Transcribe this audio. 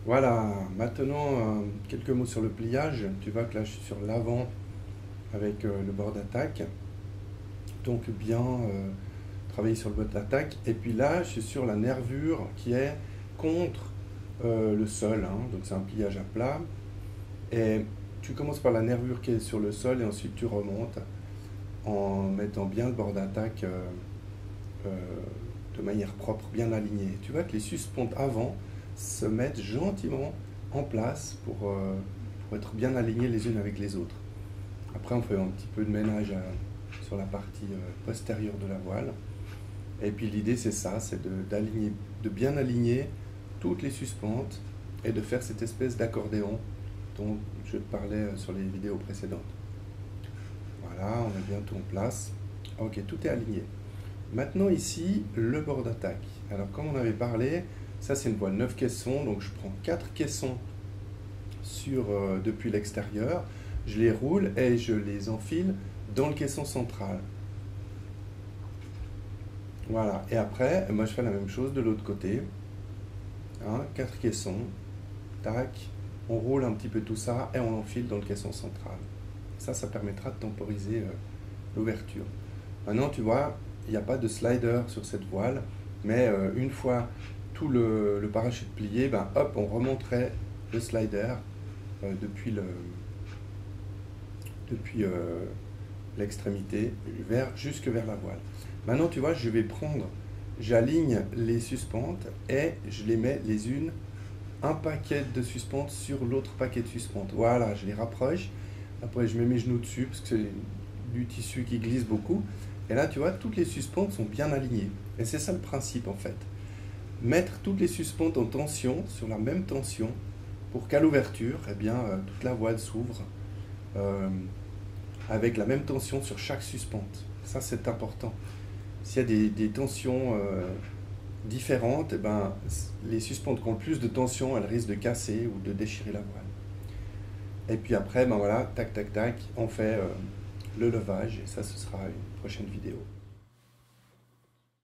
Voilà, maintenant quelques mots sur le pliage. Tu vois que là je suis sur l'avant avec le bord d'attaque. Donc bien travailler sur le bord d'attaque. Et puis là je suis sur la nervure qui est contre le sol, hein. Donc c'est un pliage à plat. Et tu commences par la nervure qui est sur le sol et ensuite tu remontes en mettant bien le bord d'attaque euh, de manière propre, bien alignée. Tu vois que les suspentes avant se mettent gentiment en place pour être bien alignées les unes avec les autres. Après, on fait un petit peu de ménage sur la partie postérieure de la voile. Et puis l'idée, c'est ça, c'est de bien aligner toutes les suspentes et de faire cette espèce d'accordéon dont je te parlais sur les vidéos précédentes. Voilà, on a bien tout en place. Ok, tout est aligné. Maintenant ici, le bord d'attaque. Alors comme on avait parlé, ça c'est une voile 9 caissons, donc je prends 4 caissons depuis l'extérieur, je les roule et je les enfile dans le caisson central. Voilà, et après, moi je fais la même chose de l'autre côté. Hein, 4 caissons, tac, on roule un petit peu tout ça et on enfile dans le caisson central. Ça permettra de temporiser l'ouverture. Maintenant, tu vois, il n'y a pas de slider sur cette voile, mais une fois tout le parachute plié, ben, hop, on remonterait le slider depuis l'extrémité jusque vers la voile. Maintenant, tu vois, j'aligne les suspentes et je les mets les unes, un paquet de suspentes sur l'autre paquet de suspentes. Voilà, je les rapproche. Après, je mets mes genoux dessus parce que c'est du tissu qui glisse beaucoup. Et là, tu vois, toutes les suspentes sont bien alignées. Et c'est ça le principe en fait. Mettre toutes les suspentes en tension, sur la même tension, pour qu'à l'ouverture, eh bien, toute la voile s'ouvre euh, avec la même tension sur chaque suspente. Ça, c'est important. S'il y a des tensions différentes, eh ben, les suspentes qui ont le plus de tension, elles risquent de casser ou de déchirer la voile. Et puis après, ben voilà, tac, tac, tac, on fait le levage, et ça, ce sera une prochaine vidéo.